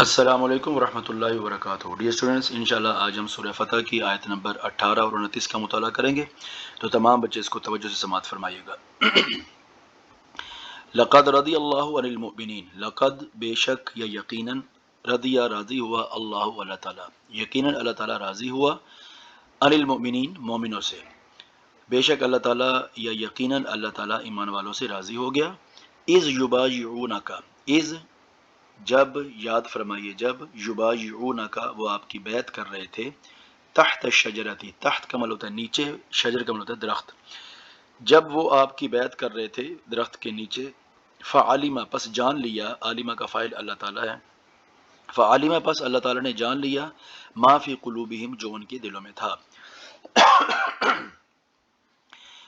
السلام علیکم ورحمۃ اللہ وبرکاتہ۔ ڈیئر اسٹوڈنٹس، انشاءاللہ آج ہم سورہ فتح کی آیت نمبر 18 اور 29 کا مطالعہ کریں گے، تو تمام بچے اس کو توجہ سے سماعت فرمائیے گا۔ لقد رضی اللہ عن المؤمنین، لقد بے شک یا یقیناً، رضی راضی ہوا اللہ تعالیٰ، یقیناً اللہ تعالیٰ راضی ہوا، عن المؤمنین مومنوں سے، بے شک اللہ تعالیٰ یا یقیناً اللہ تعالیٰ ایمان والوں سے راضی ہو گیا۔ اذ یبایعونک، اذ جب، یاد فرمائیے جب، یبایعونک وہ آپ کی بیعت کر رہے تھے، تحت الشجرتی، تحت کا مطلب ہوتا ہے نیچے، شجر کا مطلب ہوتا ہے درخت، جب وہ آپ کی بیعت کر رہے تھے درخت کے نیچے، فعلم پس جان لیا، عالمہ کا فاعل اللہ تعالیٰ ہے، فعلم پس اللہ تعالیٰ نے جان لیا، ما فی قلوبہم جو ان کے دلوں میں تھا،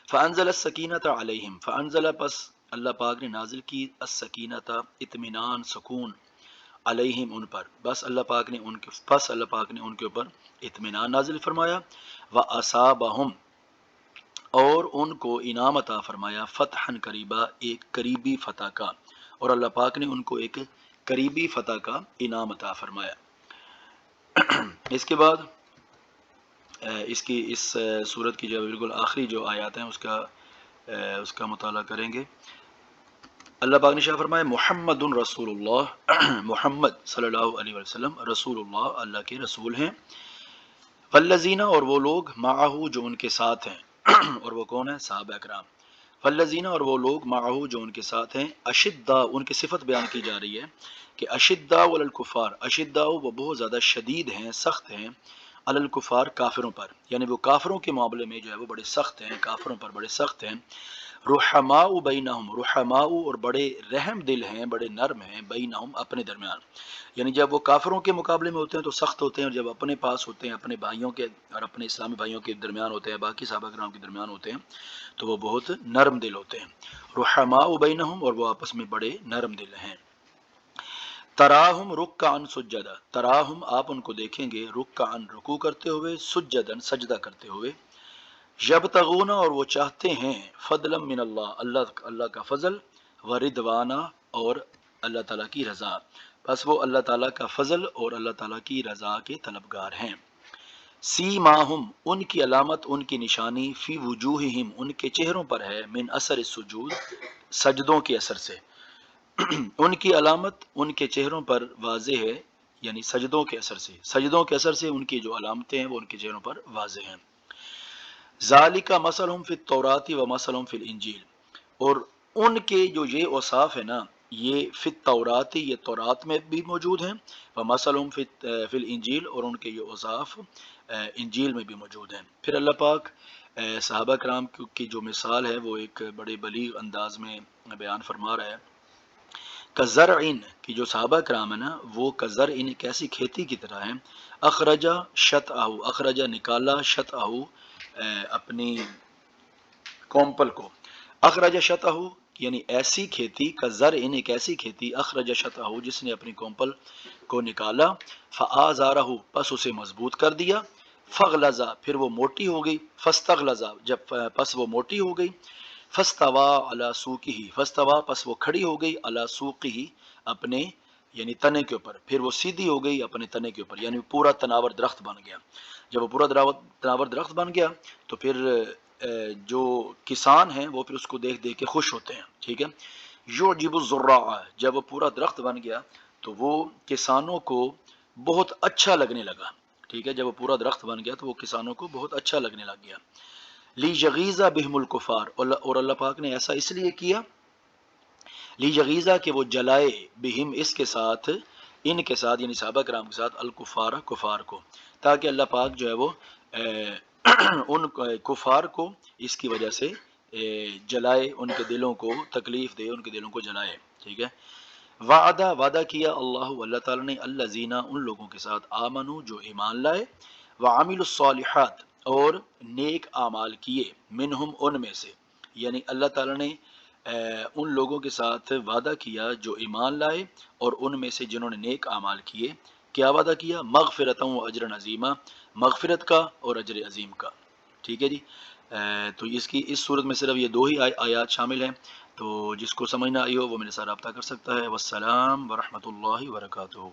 فانزل السکینۃ علیہم، فانزل پس اللہ پاک نے نازل کی، السکینۃ اطمینان، سکون، علیہم ان پر، بس اللہ پاک نے ان کے، پس اللہ پاک نے ان کے اوپر اطمینان نازل فرمایا، وَأَصَابَهُمْ اور ان کو انعام عطا فرمایا، فتحً قریبا ایک قریبی فتح کا، اور اللہ پاک نے ان کو ایک قریبی فتح کا انعام عطا فرمایا۔ اس کے بعد اس سورت کی جو بالکل آخری جو آیات ہیں اس کا مطالعہ کریں گے۔ اللہ پاک نے شاہ فرمایا، محمد رسول اللہ، محمد صلی اللہ علیہ وسلم رسول اللہ، اللہ کے رسول ہیں، فالذین اور وہ لوگ، معہو جو ان کے ساتھ ہیں، اور وہ کون ہیں؟ صحابہ اکرام، فالذین اور وہ لوگ، معہو جو ان کے ساتھ ہیں، اشداء ان کی صفت بیان کی جا رہی ہے کہ اشداء علی الکفار، اشداء وہ بہت زیادہ شدید ہیں، سخت ہیں، علی الکفار کافروں پر، یعنی وہ کافروں کے معاملے میں جو ہے وہ بڑے سخت ہیں، کافروں پر بڑے سخت ہیں، رحماء بینہم، رحماء اور بڑے رحم دل ہیں، بڑے نرم ہیں، بینہم اپنے درمیان، یعنی جب وہ کافروں کے مقابلے میں ہوتے ہیں تو سخت ہوتے ہیں، اور جب اپنے پاس ہوتے ہیں، اپنے بھائیوں کے اور اپنے اسلامی بھائیوں کے درمیان ہوتے ہیں، باقی صحابہ کرام کے درمیان ہوتے ہیں، تو وہ بہت نرم دل ہوتے ہیں، رحماء بینہم اور وہ آپس میں بڑے نرم دل ہیں۔ تراہم رکعن سجدا، تراہم آپ ان کو دیکھیں گے، رکعن رکوع کرتے ہوئے، سجدن سجدہ کرتے ہوئے، یبتغون اور وہ چاہتے ہیں، فضلا من اللہ کا فضل، ورضوانا اور اللہ تعالیٰ کی رضا، بس وہ اللہ تعالیٰ کا فضل اور اللہ تعالیٰ کی رضا کے طلبگار ہیں۔ سیماہم ان کی علامت، ان کی نشانی، فی وجوہہم ان کے چہروں پر ہے، من اثر السجود سجدوں کے اثر سے، ان کی علامت ان کے چہروں پر واضح ہے، یعنی سجدوں کے اثر سے، سجدوں کے اثر سے ان کی جو علامتیں ہیں وہ ان کے چہروں پر واضح ہیں۔ ذالک مثلہم فی التوراۃ و مثلہم فی الانجیل، اور ان کے جو یہ اوصاف ہے نا، یہ فی التوراۃ یہ تورات میں بھی موجود ہیں، و مثلہم فی الانجیل اور ان کے یہ اوصاف انجیل میں بھی موجود ہیں۔ پھر اللہ پاک صحابہ کرام کی جو مثال ہے وہ ایک بڑے بلیغ انداز میں بیان فرما رہا ہے، کزرعین کی جو صحابہ کرام ہے نا، وہ کزرعین ایک ایسی کھیتی کی طرح ہیں، اخرجا شطأہ، اخرجا نکالا، شطأہ اپنی کومپل کو، اخرج شطأہ یعنی ایسی کھیتی، کزرعین ایک ایسی کھیتی، اخرج شطأہ جس نے اپنی کومپل کو نکالا، فآزارہ پس اسے مضبوط کر دیا، فغلظا پھر وہ موٹی ہو گئی، فاستغلظا جب پس وہ موٹی ہو گئی، فاستوى علی سوقہ فاستوى پس وہ کھڑی ہو گئی، علی سوقہ اپنے یعنی تنے کے اوپر، پھر وہ سیدھی ہو گئی اپنے تنے کے اوپر، یعنی پورا تناور درخت بن گیا۔ جب وہ پورا تناور درخت بن گیا تو پھر جو کسان ہیں وہ پھر اس کو دیکھ دیکھ کے خوش ہوتے ہیں، ٹھیک ہے۔ یعجب الزراع جب وہ پورا درخت بن گیا تو وہ کسانوں کو بہت اچھا لگنے لگا، ٹھیک ہے، جب وہ پورا درخت بن گیا تو وہ کسانوں کو بہت اچھا لگنے لگ گیا۔ لیغیظ بہم الکفار اور اللہ پاک نے ایسا اس لیے کیا، لیغیظ کہ وہ جلائے، بہم اس کے ساتھ، ان کے ساتھ یعنی صحابہ کرام کے ساتھ، الکفار کفار کو، تاکہ اللہ پاک جو ہے وہ ان کفار کو اس کی وجہ سے جلائے، ان کے دلوں کو تکلیف دے، ان کے دلوں کو جلائے، ٹھیک ہے۔ وعدہ کیا اللہ تعالیٰ نے، الذین ان لوگوں کے ساتھ، آمنو جو ایمان لائے، وعملوا الصالحات اور نیک اعمال کیے، منہم ان میں سے، یعنی اللہ تعالیٰ نے ان لوگوں کے ساتھ وعدہ کیا جو ایمان لائے اور ان میں سے جنہوں نے نیک اعمال کیے، کیا وعدہ کیا؟ مغفرۃ و اجر عظیمہ، مغفرت کا اور اجر عظیم کا، ٹھیک ہے جی۔ تو اس صورت میں صرف یہ دو ہی آیات شامل ہیں، تو جس کو سمجھ نہ آئی ہو وہ میرے ساتھ رابطہ کر سکتا ہے۔ والسلام ورحمۃ اللہ وبرکاتہ۔